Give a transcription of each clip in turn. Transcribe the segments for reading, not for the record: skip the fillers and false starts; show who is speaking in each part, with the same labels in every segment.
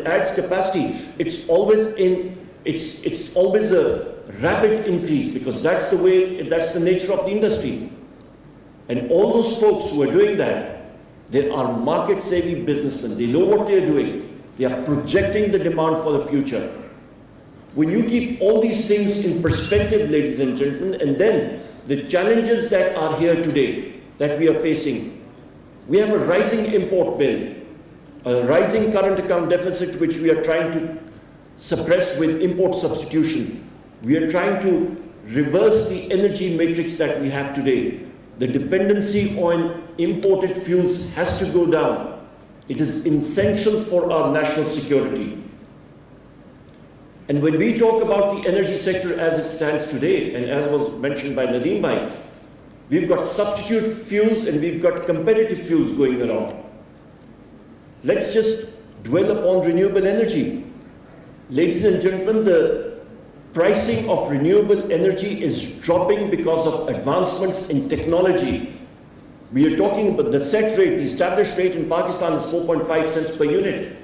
Speaker 1: it adds capacity, it's always a rapid increase, because that's the nature of the industry. And all those folks who are doing that, they are market-savvy businessmen. They know what they're doing. They are projecting the demand for the future. When you keep all these things in perspective, ladies and gentlemen, and then the challenges that are here today, that we are facing, we have a rising import bill, a rising current account deficit, which we are trying to suppress with import substitution. We are trying to reverse the energy matrix that we have today. The dependency on imported fuels has to go down. It is essential for our national security. And when we talk about the energy sector as it stands today, and as was mentioned by Nadeem Bhai, we've got substitute fuels and we've got competitive fuels going around. Let's just dwell upon renewable energy. Ladies and gentlemen, the pricing of renewable energy is dropping because of advancements in technology. We are talking about the set rate, the established rate in Pakistan is 4.5 cents per unit.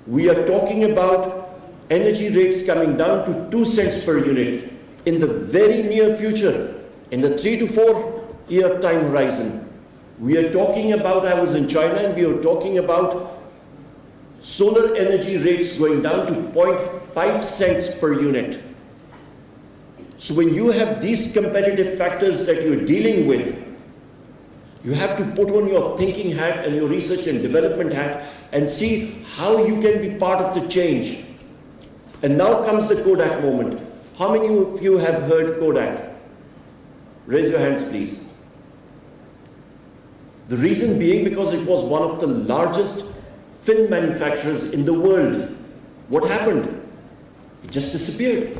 Speaker 1: We are talking about energy rates coming down to 2 cents per unit in the very near future, in the 3 to 4 year time horizon. We are talking about, I was in China, and we were talking about solar energy rates going down to 0.5 cents per unit. So when you have these competitive factors that you're dealing with, you have to put on your thinking hat and your research and development hat and see how you can be part of the change. And now comes the Kodak moment. How many of you have heard Kodak? Raise your hands, please. The reason being because it was one of the largest film manufacturers in the world. What happened? It just disappeared.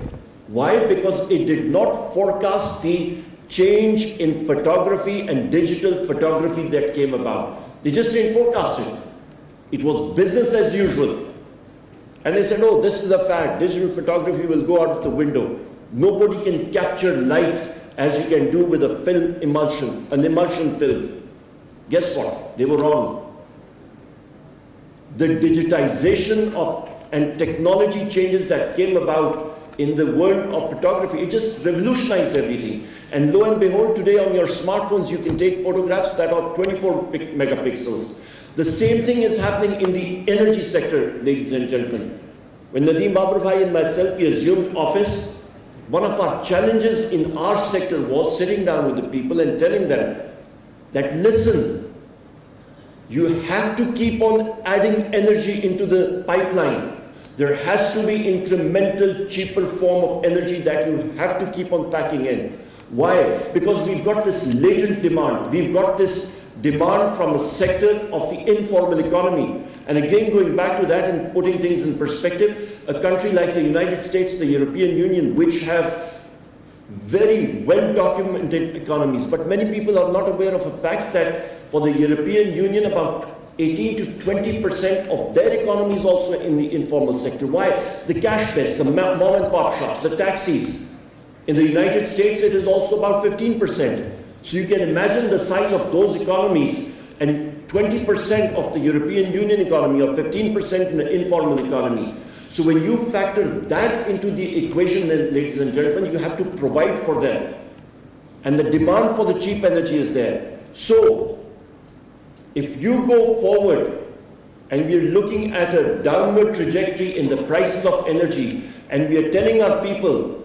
Speaker 1: Why? Because it did not forecast the change in photography and digital photography that came about. They just didn't forecast it. It was business as usual. And they said, oh, this is a fact. Digital photography will go out of the window. Nobody can capture light as you can do with a film emulsion, an emulsion film. Guess what? They were wrong. The digitization of and technology changes that came about in the world of photography, it just revolutionized everything. And lo and behold, today on your smartphones, you can take photographs that are 24 megapixels. The same thing is happening in the energy sector, ladies and gentlemen. When Nadeem Babur Bhai and myself, we assumed office, one of our challenges in our sector was sitting down with the people and telling them that, listen, you have to keep on adding energy into the pipeline. There has to be incremental, cheaper form of energy that you have to keep on packing in. Why? Because we've got this latent demand. We've got this demand from a sector of the informal economy. And again, going back to that and putting things in perspective, a country like the United States, the European Union, which have very well-documented economies, but many people are not aware of the fact that for the European Union, about 18 to 20% of their economy is also in the informal sector. Why? The cash beds, the mom and pop shops, the taxis. In the United States, it is also about 15%. So you can imagine the size of those economies, and 20% of the European Union economy, or 15% in the informal economy. So when you factor that into the equation, then, ladies and gentlemen, you have to provide for them. And the demand for the cheap energy is there. So if you go forward and we're looking at a downward trajectory in the prices of energy, and we are telling our people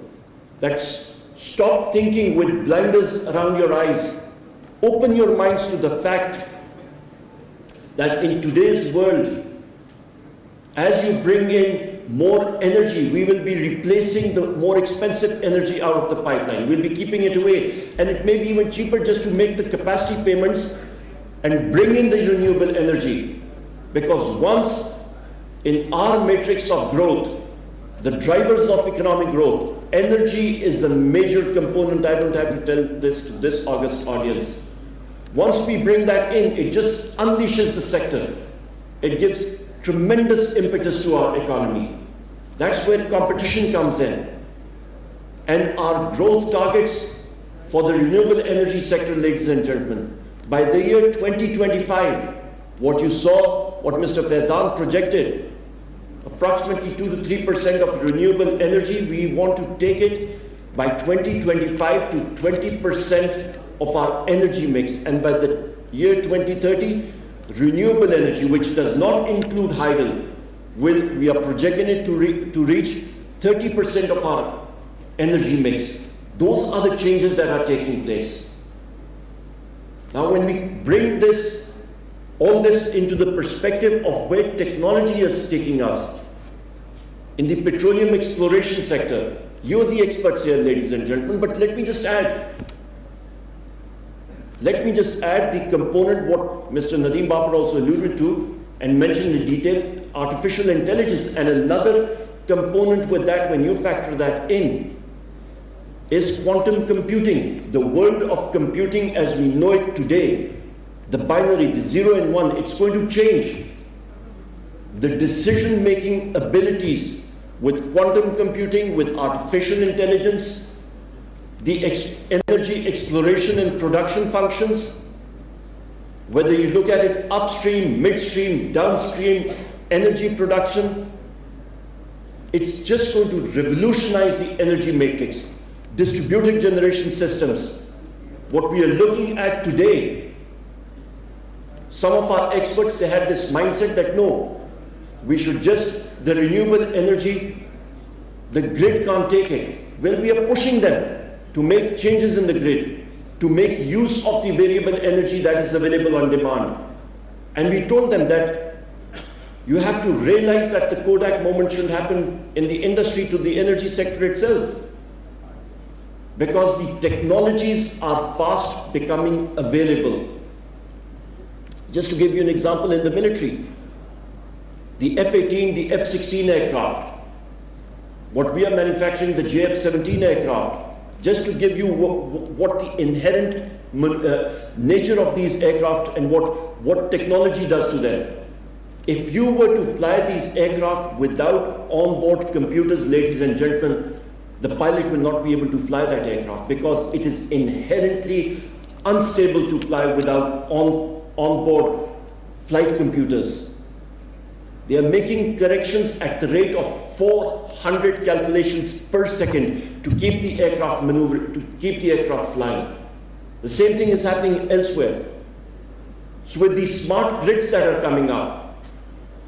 Speaker 1: that stop thinking with blinders around your eyes, open your minds to the fact that in today's world, as you bring in more energy, we will be replacing the more expensive energy out of the pipeline. We'll be keeping it away, and it may be even cheaper just to make the capacity payments and bring in the renewable energy. Because once in our matrix of growth, the drivers of economic growth, energy is a major component. I don't have to tell this to this august audience. Once we bring that in, it just unleashes the sector. It gives tremendous impetus to our economy. That's where competition comes in. And our growth targets for the renewable energy sector, ladies and gentlemen, by the year 2025, what you saw, what Mr. Faizan projected, approximately 2 to 3% of renewable energy. We want to take it by 2025 to 20% of our energy mix. And by the year 2030, renewable energy, which does not include hydel, we are projecting it to reach 30% of our energy mix. Those are the changes that are taking place. Now, when we bring all this into the perspective of where technology is taking us, in the petroleum exploration sector, you're the experts here, ladies and gentlemen, but let me just add the component what Mr. Nadeem Babar also alluded to and mentioned in detail, artificial intelligence. And another component with that, when you factor that in, is quantum computing. The world of computing as we know it today, the binary, the 0 and 1, it's going to change. The decision-making abilities with quantum computing, with artificial intelligence, the energy exploration and production functions, whether you look at it upstream, midstream, downstream, energy production, it's just going to revolutionize the energy matrix. Distributed generation systems, what we are looking at today, some of our experts, they had this mindset that no, we should just, the renewable energy, the grid can't take it. Well, we are pushing them to make changes in the grid, to make use of the variable energy that is available on demand. And we told them that you have to realize that the Kodak moment should happen in the industry to the energy sector itself, because the technologies are fast becoming available. Just to give you an example, in the military, the F-18, the F-16 aircraft, what we are manufacturing, the JF-17 aircraft, just to give you what the inherent nature of these aircraft and what technology does to them. If you were to fly these aircraft without onboard computers, ladies and gentlemen, the pilot will not be able to fly that aircraft because it is inherently unstable to fly without onboard flight computers. They are making corrections at the rate of 400 calculations per second to keep the aircraft to keep the aircraft flying. The same thing is happening elsewhere. So with these smart grids that are coming up,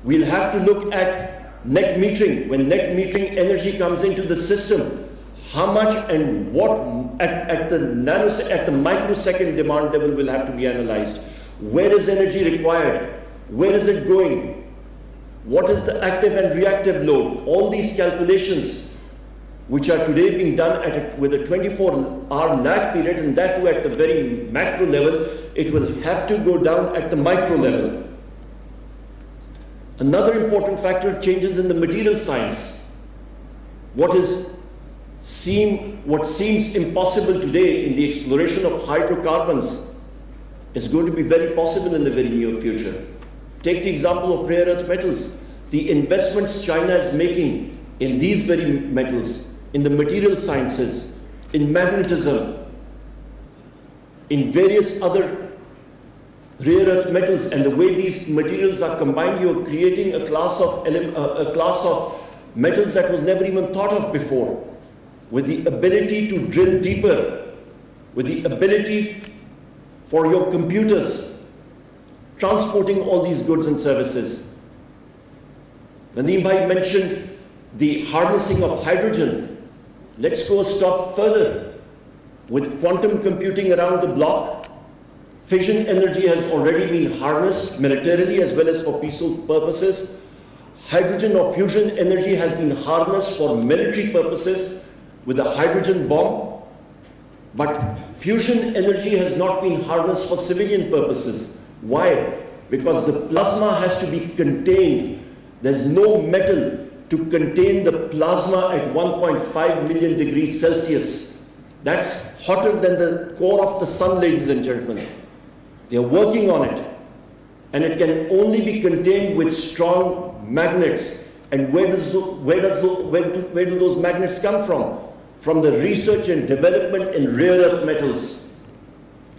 Speaker 1: we'll have to look at net metering. When net metering energy comes into the system, how much and what at the microsecond demand level will have to be analyzed. Where is energy required? Where is it going? What is the active and reactive load? All these calculations, which are today being done with a 24-hour lag period, and that too at the very macro level, it will have to go down at the micro level. Another important factor, changes in the material science. What seems impossible today in the exploration of hydrocarbons is going to be very possible in the very near future. Take the example of rare earth metals. The investments China is making in these very metals, in the material sciences, in magnetism, in various other rare earth metals, and the way these materials are combined, you are creating a class of metals that was never even thought of before, with the ability to drill deeper, with the ability for your computers transporting all these goods and services. Nadeem Bhai mentioned the harnessing of hydrogen. Let's go a step further. With quantum computing around the block, fission energy has already been harnessed militarily as well as for peaceful purposes. Hydrogen or fusion energy has been harnessed for military purposes with a hydrogen bomb. But fusion energy has not been harnessed for civilian purposes. Why? Because the plasma has to be contained. There's no metal to contain the plasma at 1.5 million degrees Celsius. That's hotter than the core of the sun, ladies and gentlemen. They're working on it. And it can only be contained with strong magnets. And where do those magnets come from? From the research and development in rare earth metals.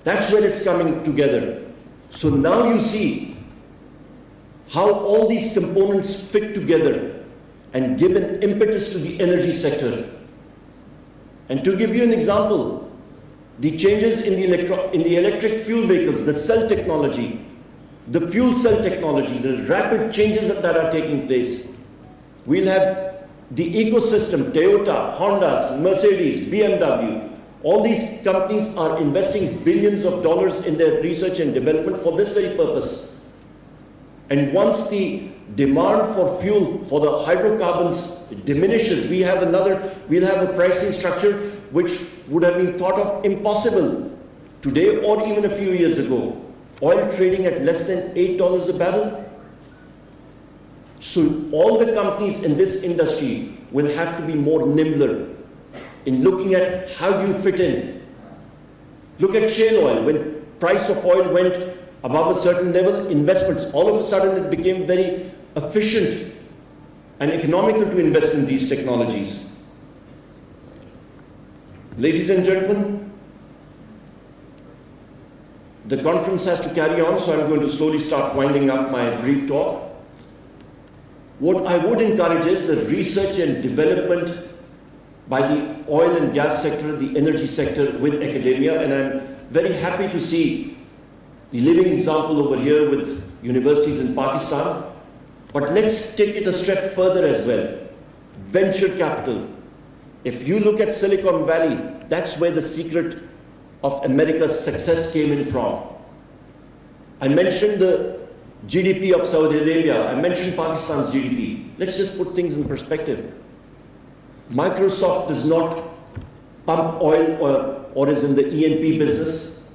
Speaker 1: That's where it's coming together. So now you see how all these components fit together and given impetus to the energy sector. And to give you an example, the changes in the electric fuel vehicles, the cell technology, the fuel cell technology, the rapid changes that are taking place. We'll have the ecosystem, Toyota, Honda, Mercedes, BMW. All these companies are investing billions of dollars in their research and development for this very purpose. And once the demand for fuel for the hydrocarbons diminishes, we'll have a pricing structure which would have been thought of impossible today or even a few years ago. Oil trading at less than $8 a barrel. So all the companies in this industry will have to be more nimbler in looking at how do you fit in. Look at shale oil. When price of oil went above a certain level, investments, all of a sudden it became very efficient and economical to invest in these technologies. Ladies and gentlemen, the conference has to carry on, so I'm going to slowly start winding up my brief talk. What I would encourage is the research and development by the oil and gas sector, the energy sector with academia, and I'm very happy to see the living example over here with universities in Pakistan. But let's take it a step further as well. Venture capital. If you look at Silicon Valley, that's where the secret of America's success came in from. I mentioned the GDP of Saudi Arabia. I mentioned Pakistan's GDP. Let's just put things in perspective. Microsoft does not pump oil or is in the E&P business.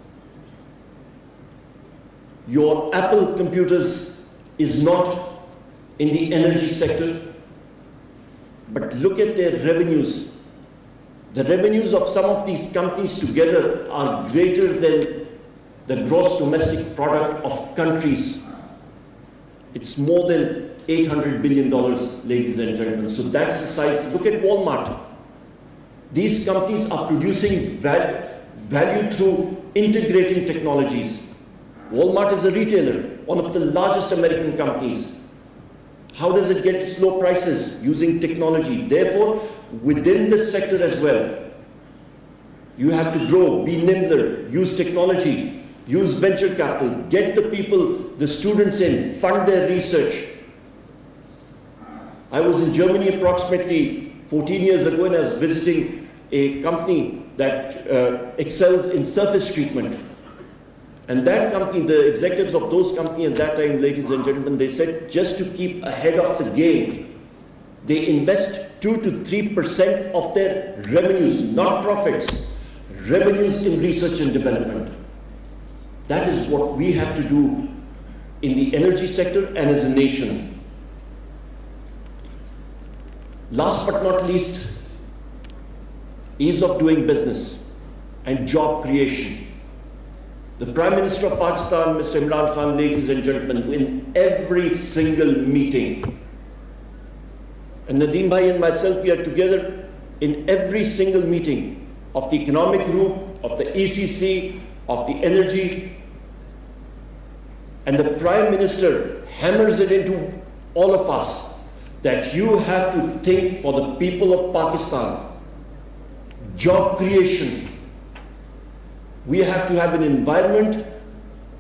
Speaker 1: Your Apple computers is not in the energy sector. But look at their revenues. The revenues of some of these companies together are greater than the gross domestic product of countries. It's more than $800 billion, ladies and gentlemen. So that's the size. Look at Walmart. These companies are producing value through integrating technologies. Walmart is a retailer, one of the largest American companies. How does it get its low prices? Using technology. Therefore, within this sector as well, you have to grow, be nimbler, use technology, use venture capital, get the people, the students in, fund their research. I was in Germany approximately 14 years ago and I was visiting a company that excels in surface treatment. And that company, the executives of those companies at that time, ladies and gentlemen, they said just to keep ahead of the game, they invest 2 to 3% of their revenues, not profits, revenues in research and development. That is what we have to do in the energy sector and as a nation. Last but not least, ease of doing business and job creation. The Prime Minister of Pakistan, Mr. Imran Khan, ladies and gentlemen, in every single meeting, and Nadeem Bhai and myself, we are together in every single meeting of the economic group, of the ECC, of the energy, and the Prime Minister hammers it into all of us that you have to think for the people of Pakistan. Job creation. We have to have an environment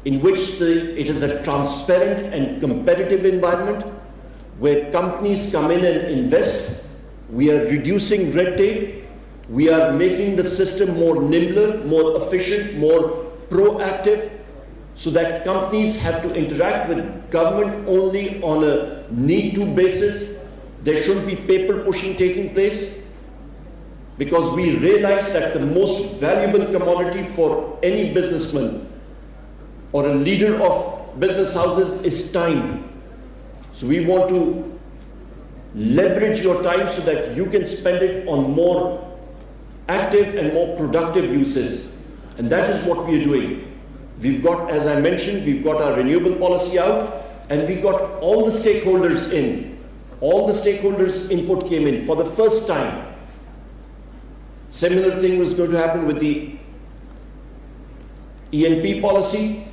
Speaker 1: in which it is a transparent and competitive environment where companies come in and invest. We are reducing red tape. We are making the system more nimbler, more efficient, more proactive, so that companies have to interact with government only on a need-to basis. There shouldn't be paper pushing taking place, because we realize that the most valuable commodity for any businessman or a leader of business houses is time. So we want to leverage your time so that you can spend it on more active and more productive uses. And that is what we are doing. We've got, as I mentioned, we've got our renewable policy out, and we got all the stakeholders in. All the stakeholders' input came in for the first time. Similar thing was going to happen with the E&P policy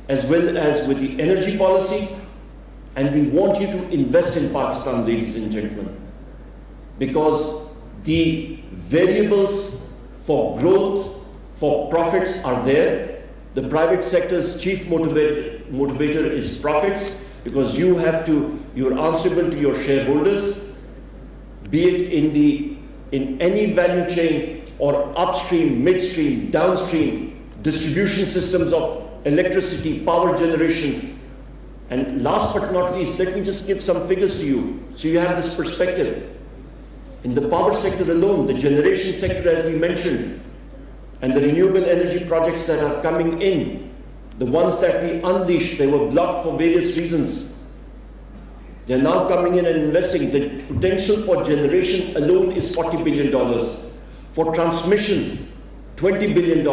Speaker 1: as well as with the energy policy. And we want you to invest in Pakistan, ladies and gentlemen. because the variables for growth, for profits are there. The private sector's chief motivator is profits, because you're answerable to your shareholders, be it in any value chain or upstream, midstream, downstream distribution systems of electricity, power generation. And last but not least, let me just give some figures to you so you have this perspective. In the power sector alone, the generation sector, as we mentioned, and the renewable energy projects that are coming in, the ones that we unleashed, they were blocked for various reasons. They're now coming in and investing. The potential for generation alone is $40 billion. For transmission, $20 billion.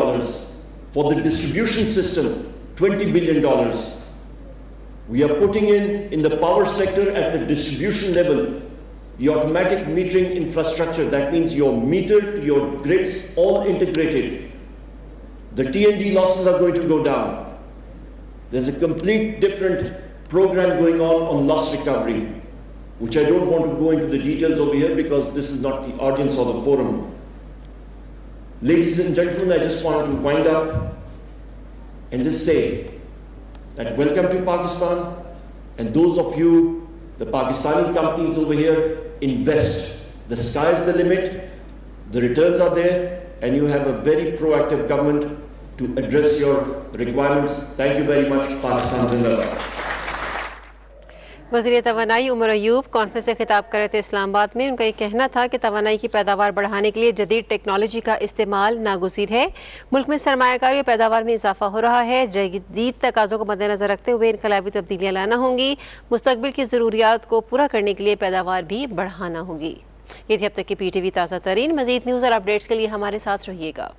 Speaker 1: For the distribution system, $20 billion. We are putting in the power sector at the distribution level, the automatic metering infrastructure. That means your meter to your grids all integrated. The T&D losses are going to go down. There's a complete different program going on loss recovery, which I don't want to go into the details over here because this is not the audience or the forum. Ladies and gentlemen, I just wanted to wind up and just say that welcome to Pakistan, and those of you, the Pakistani companies over here, invest. The sky is the limit, the returns are there, and you have a very proactive government to address your requirements. Thank you very much. Pakistan Zindabad.
Speaker 2: वज़ीर तवानाई Umar Ayub conference से खिताब कर रहे थे इस्लामाबाद में। उनका ये कहना था कि तवानाई की पैदावार बढ़ाने के लिए जदीद टेक्नोलॉजी का इस्तेमाल नागुज़ीर है। मुल्क में सरमायाकारी और पैदावार में इजाफा हो रहा है। जदीद तकाज़ों को मद्देनज़र रखते हुए इनकलाबी तब्दीलियाँ लाना होंगी। मुस्तक़बिल की ज़रूरियात को पूरा करने के लिए पैदावार भी बढ़ाना होगी। ये थी अब तक की PTV ताज़ा तरीन। मज़ीद न्यूज़ और अपडेट्स के लिए हमारे साथ रहिएगा।